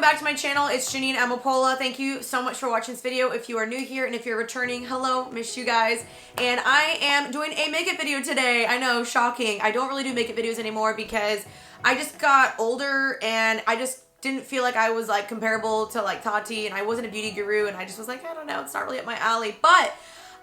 back to my channel. It's Jeanine Amapola. Thank you so much for watching this video. If you are new here and if you're returning, hello, miss you guys. And I am doing a makeup video today. I know, shocking. I don't really do makeup videos anymore because I just got older and I just didn't feel like I was like comparable to like Tati, and I wasn't a beauty guru, and I just was like, I don't know, it's not really up my alley. But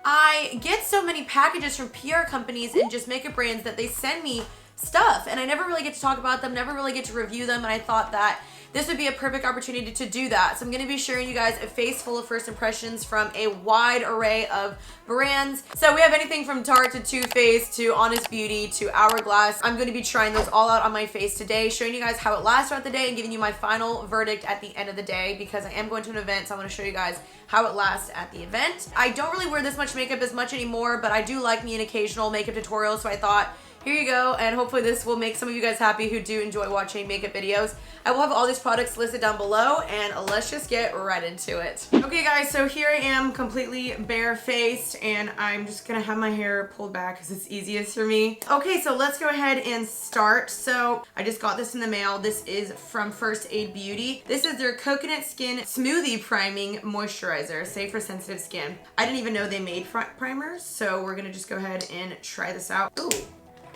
I get so many packages from PR companies and just makeup brands that they send me stuff, and I never really get to talk about them, never really get to review them, and I thought that this would be a perfect opportunity to do that. So I'm going to be sharing you guys a face full of first impressions from a wide array of brands. So we have anything from Tarte to Too Faced to Honest Beauty to Hourglass. I'm going to be trying those all out on my face today, showing you guys how it lasts throughout the day and giving you my final verdict at the end of the day, because I am going to an event, so I want to show you guys how it lasts at the event. I don't really wear this much makeup as much anymore, but I do like me an occasional makeup tutorial, so I thought, here you go, and hopefully this will make some of you guys happy who do enjoy watching makeup videos. I will have all these products listed down below, and let's just get right into it. Okay guys, so here I am completely bare-faced, and I'm just gonna have my hair pulled back because it's easiest for me. Okay, so let's go ahead and start. So I just got this in the mail. This is from First Aid Beauty. This is their Coconut Skin Smoothie Priming Moisturizer, safe for sensitive skin. I didn't even know they made primers, so we're gonna just go ahead and try this out. Ooh.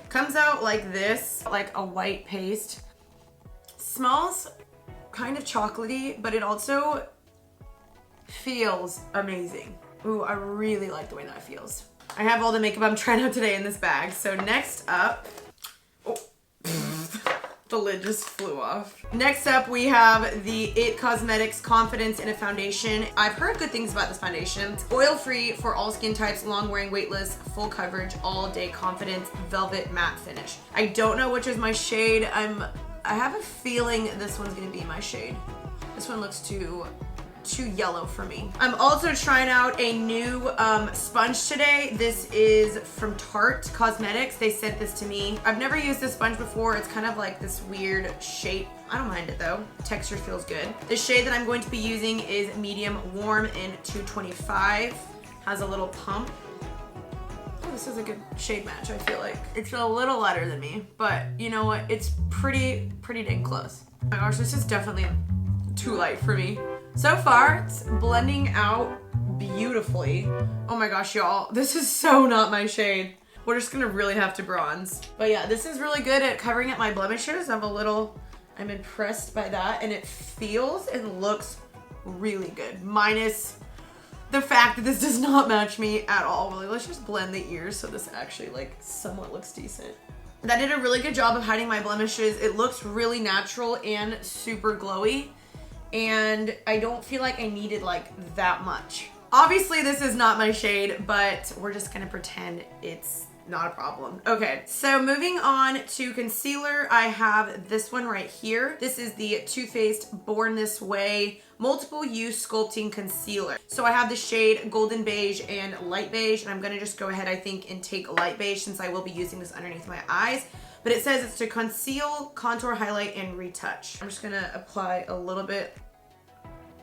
Comes out like this, like a white paste. Smells kind of chocolatey, but it also feels amazing. Ooh, I really like the way that feels. I have all the makeup I'm trying out today in this bag. So next up, oh, the lid just flew off. Next up, we have the IT Cosmetics Confidence in a Foundation. I've heard good things about this foundation. It's oil-free for all skin types, long-wearing, weightless, full coverage, all-day confidence, velvet matte finish. I don't know which is my shade. I have a feeling this one's gonna be my shade. This one looks too yellow for me. I'm also trying out a new sponge today. This is from Tarte Cosmetics. They sent this to me. I've never used this sponge before. It's kind of like this weird shape. I don't mind it though. Texture feels good. The shade that I'm going to be using is medium warm in 225. Has a little pump. Oh, this is a good shade match, I feel like. It's a little lighter than me, but you know what? It's pretty dang close. Oh my gosh, this is definitely too light for me. So far, it's blending out beautifully. Oh my gosh, y'all, this is so not my shade. We're just gonna really have to bronze. But yeah, this is really good at covering up my blemishes. I'm impressed by that, and it feels and looks really good. Minus the fact that this does not match me at all. Well, let's just blend the ears so this actually like somewhat looks decent. That did a really good job of hiding my blemishes. It looks really natural and super glowy, and I don't feel like I needed like that much. Obviously this is not my shade, but we're just gonna pretend it's not a problem. Okay, so moving on to concealer, I have this one right here. This is the Too Faced Born This Way Multiple Use Sculpting Concealer. So I have the shade Golden Beige and Light Beige, and I'm gonna just go ahead, I think, and take Light Beige since I will be using this underneath my eyes. But it says it's to conceal, contour, highlight, and retouch. I'm just gonna apply a little bit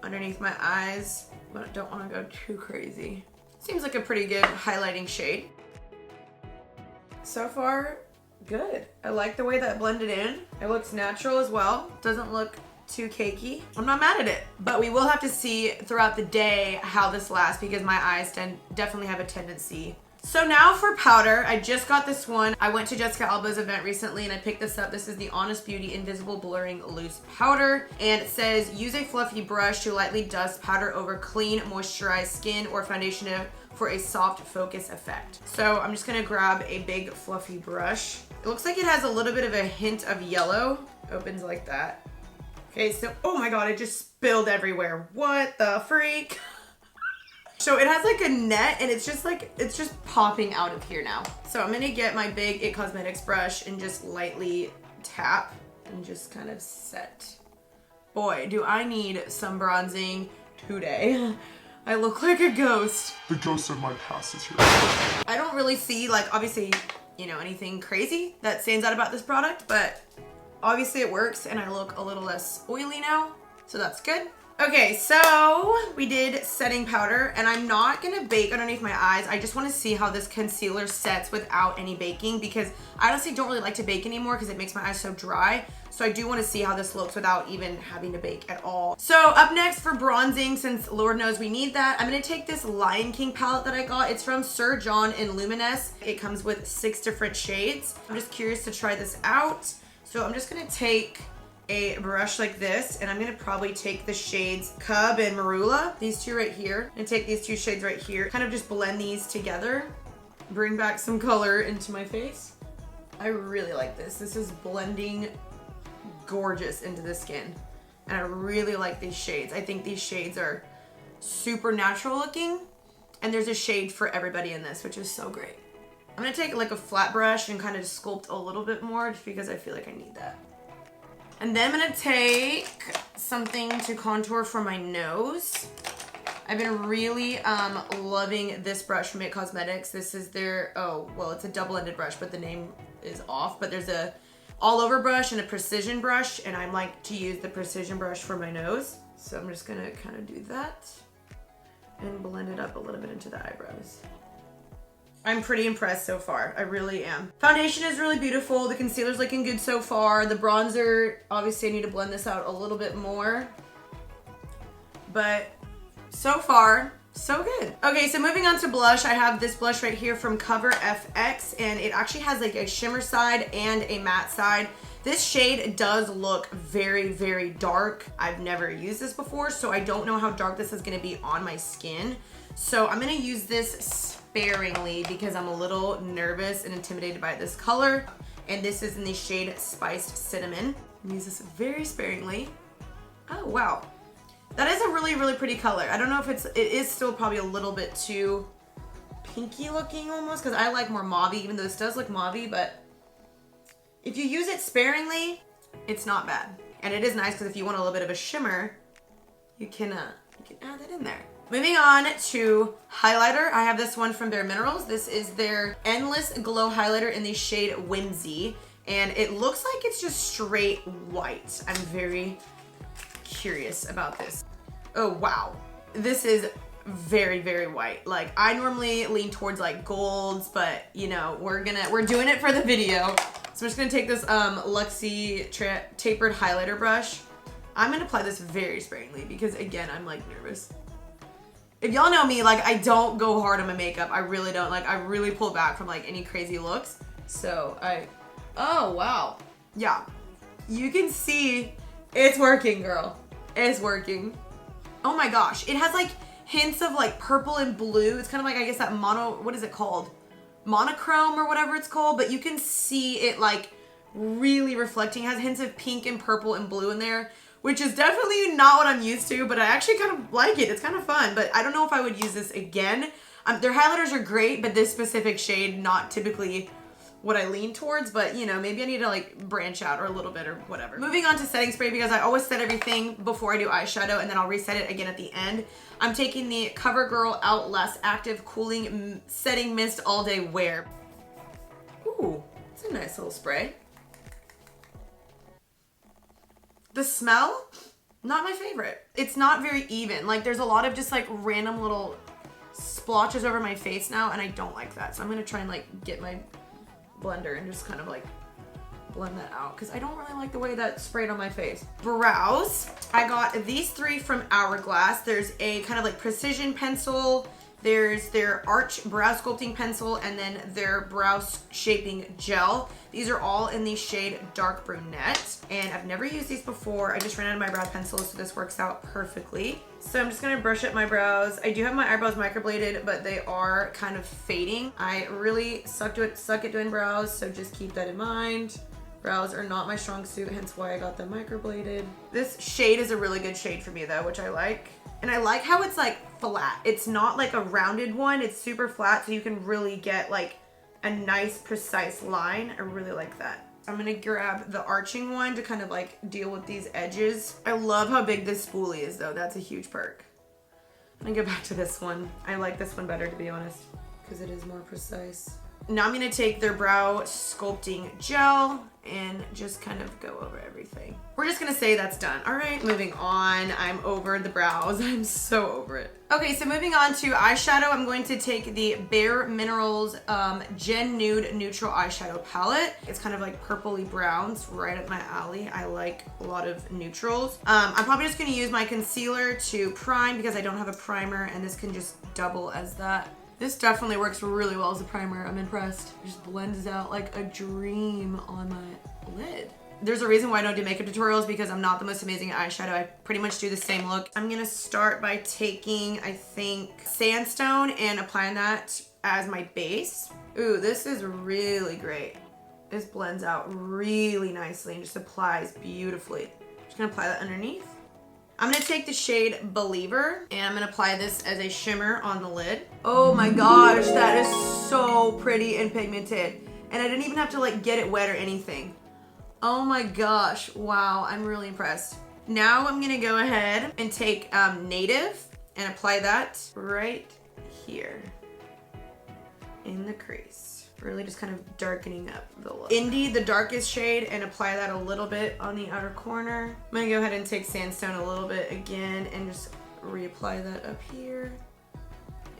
underneath my eyes, but I don't wanna go too crazy. Seems like a pretty good highlighting shade. So far, good. I like the way that blended in. It looks natural as well. Doesn't look too cakey. I'm not mad at it, but we will have to see throughout the day how this lasts because my eyes definitely have a tendency. So now for powder, I just got this one. I went to Jessica Alba's event recently and I picked this up. This is the Honest Beauty Invisible Blurring Loose Powder. And it says, use a fluffy brush to lightly dust powder over clean, moisturized skin or foundation for a soft focus effect. So I'm just gonna grab a big fluffy brush. It looks like it has a little bit of a hint of yellow. Opens like that. Okay, so, oh my God, it just spilled everywhere. What the freak? So it has like a net and it's just popping out of here now. So I'm gonna get my big IT Cosmetics brush and just lightly tap and just kind of set. Boy, do I need some bronzing today. I look like a ghost. The ghost of my past is here. I don't really see like, obviously, you know, anything crazy that stands out about this product, but obviously it works and I look a little less oily now, so that's good. Okay, so we did setting powder, and I'm not gonna bake underneath my eyes. I just wanna see how this concealer sets without any baking, because I honestly don't really like to bake anymore because it makes my eyes so dry. So I do wanna see how this looks without even having to bake at all. So up next for bronzing, since Lord knows we need that, I'm gonna take this Lion King palette that I got. It's from Sir John in Luminous. It comes with 6 different shades. I'm just curious to try this out. So I'm just gonna take a brush like this, and I'm gonna probably take the shades Cub and Marula, these two right here, and take these 2 shades right here, kind of just blend these together, bring back some color into my face. I really like this. This is blending gorgeous into the skin, and I really like these shades. I think these shades are super natural looking, and there's a shade for everybody in this, which is so great. I'm gonna take like a flat brush and kind of sculpt a little bit more just because I feel like I need that. And then I'm gonna take something to contour for my nose. I've been really loving this brush from It Cosmetics. This is their, oh, well, it's a double-ended brush, but the name is off. But there's a all-over brush and a precision brush, and I like to use the precision brush for my nose. So I'm just gonna kind of do that and blend it up a little bit into the eyebrows. I'm pretty impressed so far. I really am. Foundation is really beautiful. The concealer's looking good so far. The bronzer, obviously I need to blend this out a little bit more. But so far, so good. Okay, so moving on to blush, I have this blush right here from Cover FX, and it actually has like a shimmer side and a matte side. This shade does look very, very dark. I've never used this before, so I don't know how dark this is gonna be on my skin. So I'm gonna use this sparingly because I'm a little nervous and intimidated by this color. And this is in the shade Spiced Cinnamon. I'm use this very sparingly. Oh, wow. That is a really, really pretty color. I don't know if it is still probably a little bit too pinky looking almost, because I like more mauve-y, even though this does look mauve-y, but if you use it sparingly, it's not bad. And it is nice because if you want a little bit of a shimmer, you can add that in there. Moving on to highlighter, I have this one from Bare Minerals. This is their Endless Glow Highlighter in the shade Whimsy, and it looks like it's just straight white. I'm very curious about this. Oh, wow. This is very, very white. Like, I normally lean towards like golds, but you know, we're doing it for the video. So I'm just gonna take this Luxie tapered highlighter brush. I'm gonna apply this very sparingly because again, I'm like nervous. If y'all know me, like I don't go hard on my makeup. I really don't. Like I really pull back from like any crazy looks. So oh wow. Yeah, you can see it's working, girl. It's working. Oh my gosh. It has like hints of like purple and blue. It's kind of like, I guess that what is it called? Monochrome or whatever it's called. But you can see it like really reflecting. It has hints of pink and purple and blue in there, which is definitely not what I'm used to, but I actually kind of like it. It's kind of fun, but I don't know if I would use this again. Their highlighters are great, but this specific shade, not typically what I lean towards, but you know, maybe I need to like branch out or a little bit or whatever. Moving on to setting spray, because I always set everything before I do eyeshadow and then I'll reset it again at the end. I'm taking the CoverGirl Outlast Active Cooling Setting Mist All Day Wear. Ooh, it's a nice little spray. The smell, not my favorite. It's not very even. Like there's a lot of just like random little splotches over my face now, and I don't like that. So I'm gonna try and like get my blender and just kind of like blend that out because I don't really like the way that sprayed on my face. Brows, I got these three from Hourglass. There's a kind of like precision pencil, there's their arch brow sculpting pencil, and then their brow shaping gel. These are all in the shade Dark Brunette, and I've never used these before. I just ran out of my brow pencils, so this works out perfectly. So I'm just gonna brush up my brows. I do have my eyebrows microbladed, but they are kind of fading. I really suck at doing brows, so just keep that in mind. Brows are not my strong suit, hence why I got them microbladed. This shade is a really good shade for me though, which I like. And I like how it's like flat. It's not like a rounded one, it's super flat, so you can really get like a nice precise line. I really like that. I'm gonna grab the arching one to kind of like deal with these edges. I love how big this spoolie is though, that's a huge perk. I'm gonna go back to this one. I like this one better, to be honest, because it is more precise. Now I'm gonna take their brow sculpting gel and just kind of go over everything. We're just gonna say that's done. All right, moving on. I'm over the brows. I'm so over it. Okay, so moving on to eyeshadow, I'm going to take the Bare Minerals Gen Nude Neutral Eyeshadow Palette. It's kind of like purpley browns, right up my alley. I like a lot of neutrals. I'm probably just gonna use my concealer to prime because I don't have a primer, and this can just double as that. This definitely works really well as a primer. I'm impressed. It just blends out like a dream on my lid. There's a reason why I don't do makeup tutorials, because I'm not the most amazing at eyeshadow. I pretty much do the same look. I'm gonna start by taking, I think, Sandstone and applying that as my base. Ooh, this is really great. This blends out really nicely and just applies beautifully. Just gonna apply that underneath. I'm gonna take the shade Believer and I'm gonna apply this as a shimmer on the lid. Oh my gosh, that is so pretty and pigmented. And I didn't even have to like get it wet or anything. Oh my gosh, wow, I'm really impressed. Now I'm gonna go ahead and take Native and apply that right here in the crease. Really just kind of darkening up the look. Indie, the darkest shade, and apply that a little bit on the outer corner. I'm gonna go ahead and take Sandstone a little bit again and just reapply that up here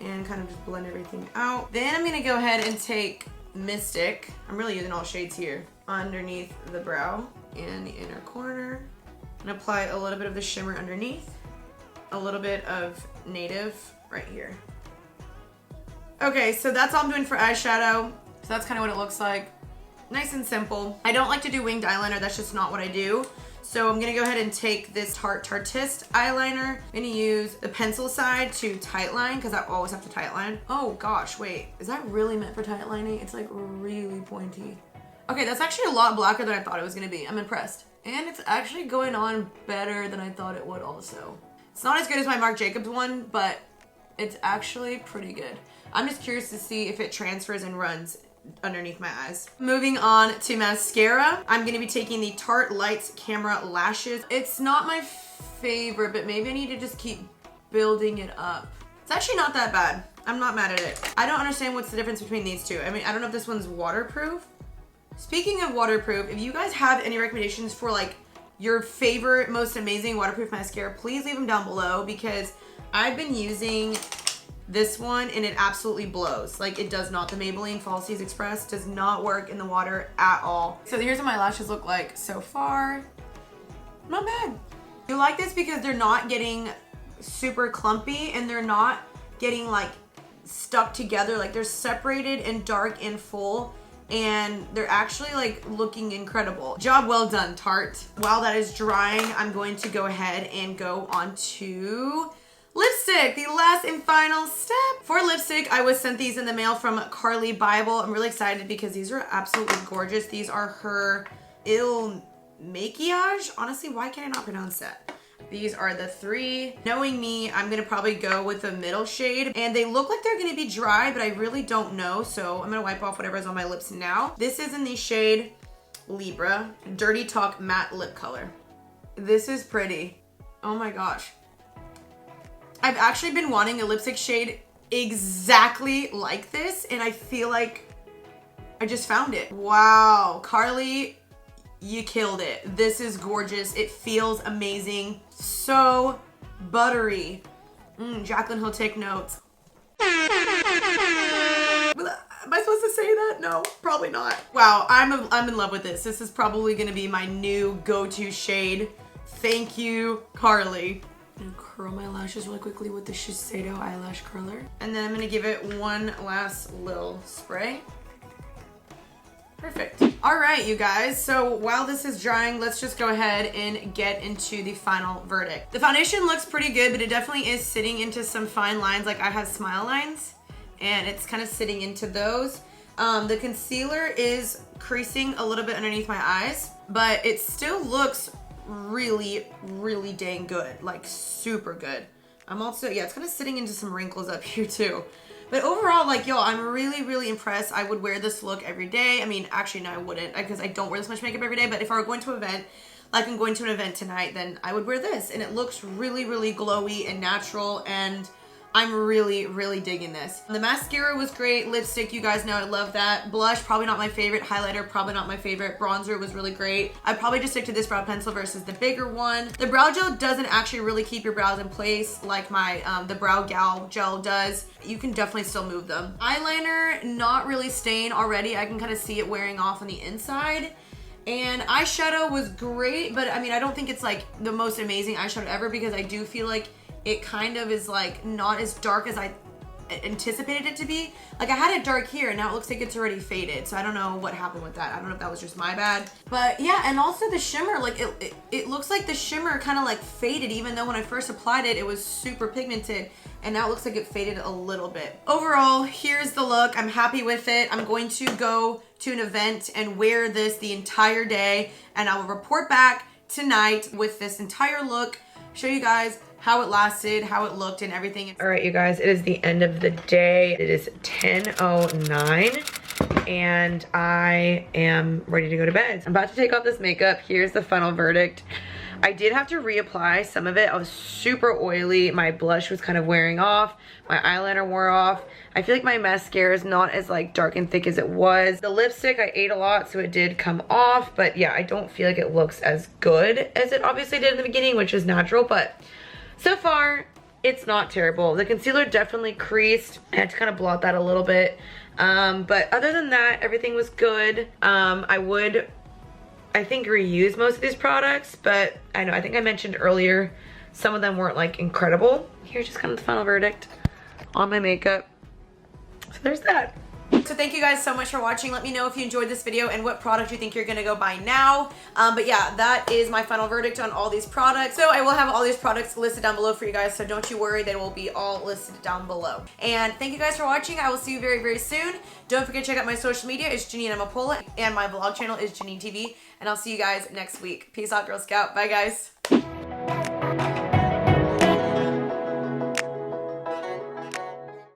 and kind of just blend everything out. Then I'm gonna go ahead and take Mystic. I'm really using all shades here. Underneath the brow and the inner corner. And apply a little bit of the shimmer underneath. A little bit of Native right here. Okay, so that's all I'm doing for eyeshadow. So that's kind of what it looks like. Nice and simple. I don't like to do winged eyeliner. That's just not what I do. So I'm gonna go ahead and take this Tartist eyeliner. I'm gonna use the pencil side to tightline because I always have to tightline. Oh gosh, wait. Is that really meant for tightlining? It's like really pointy. Okay, that's actually a lot blacker than I thought it was gonna be. I'm impressed. And it's actually going on better than I thought it would also. It's not as good as my Marc Jacobs one, but it's actually pretty good. I'm just curious to see if it transfers and runs underneath my eyes. Moving on to mascara. I'm gonna be taking the Tarte Lights Camera Lashes. It's not my favorite, but maybe I need to just keep building it up. It's actually not that bad. I'm not mad at it. I don't understand what's the difference between these two. I mean, I don't know if this one's waterproof. Speaking of waterproof, if you guys have any recommendations for like your favorite, most amazing waterproof mascara, please leave them down below because I've been using this one and it absolutely blows. Like it does not. The Maybelline Falsies Express does not work in the water at all. So here's what my lashes look like so far. Not bad. You like this because they're not getting super clumpy and they're not getting like stuck together. Like they're separated and dark and full and they're actually like looking incredible. Job well done, Tarte. While that is drying, I'm going to go ahead and go on to lipstick, the last and final step. For lipstick, I was sent these in the mail from Carly Bible. I'm really excited because these are absolutely gorgeous. These are her Il Maquillage. Honestly, why can't I not pronounce that? These are the three. Knowing me, I'm gonna probably go with the middle shade. And they look like they're gonna be dry, but I really don't know. So I'm gonna wipe off whatever's on my lips now. This is in the shade Libra, Dirty Talk Matte Lip Color. This is pretty. Oh my gosh. I've actually been wanting a lipstick shade exactly like this, and I feel like I just found it. Wow, Carly, you killed it. This is gorgeous. It feels amazing. So buttery. Jaclyn, he'll take notes. Am I supposed to say that? No, probably not. Wow, I'm in love with this. This is probably gonna be my new go-to shade. Thank you, Carly. I'm gonna curl my lashes really quickly with the Shiseido eyelash curler. And then I'm gonna give it one last little spray. Perfect. All right, you guys. So while this is drying, let's just go ahead and get into the final verdict. The foundation looks pretty good, but it definitely is sitting into some fine lines. Like I have smile lines and it's kind of sitting into those. The concealer is creasing a little bit underneath my eyes, but it still looks really, really dang good. Like super good. I'm also, yeah, it's kind of sitting into some wrinkles up here too. But overall, like, yo, I'm really, really impressed. I would wear this look every day. I mean, actually, no, I wouldn't because I don't wear this much makeup every day. But if I were going to an event, like I'm going to an event tonight, then I would wear this. And it looks really, really glowy and natural. And I'm really, really digging this. The mascara was great. Lipstick, you guys know I love that. Blush, probably not my favorite. Highlighter, probably not my favorite. Bronzer was really great. I'd probably just stick to this brow pencil versus the bigger one. The brow gel doesn't actually really keep your brows in place like my the brow gel does. You can definitely still move them. Eyeliner, not really staying already. I can kind of see it wearing off on the inside. And eyeshadow was great, but I mean, I don't think it's like the most amazing eyeshadow ever because I do feel like it kind of is like not as dark as I anticipated it to be. Like I had it dark here and now it looks like it's already faded. So I don't know what happened with that. I don't know if that was just my bad. But yeah, and also the shimmer, like it looks like the shimmer kind of like faded even though when I first applied it, it was super pigmented. And now it looks like it faded a little bit. Overall, here's the look. I'm happy with it. I'm going to go to an event and wear this the entire day. And I will report back tonight with this entire look. Show you guys how it lasted, how it looked, and everything. All right, you guys, it is the end of the day. It is 10:09, and I am ready to go to bed. I'm about to take off this makeup. Here's the final verdict. I did have to reapply some of it. I was super oily. My blush was kind of wearing off. My eyeliner wore off. I feel like my mascara is not as like dark and thick as it was. The lipstick, I ate a lot, so it did come off. But yeah, I don't feel like it looks as good as it obviously did in the beginning, which is natural. But so far, it's not terrible. The concealer definitely creased. I had to kind of blot that a little bit. But other than that, everything was good. I would, I think, reuse most of these products, but I think I mentioned earlier, some of them weren't like incredible. Here's just kind of the final verdict on my makeup. So there's that. So thank you guys so much for watching. Let me know if you enjoyed this video and what product you think you're gonna go buy now. But yeah, that is my final verdict on all these products. So I will have all these products listed down below for you guys, so don't you worry, they will be all listed down below. And thank you guys for watching. I will see you very, very soon. Don't forget to check out my social media. It's Jeanine Amapola, and my vlog channel is Jeanine TV. And I'll see you guys next week. Peace out, Girl Scout. Bye, guys.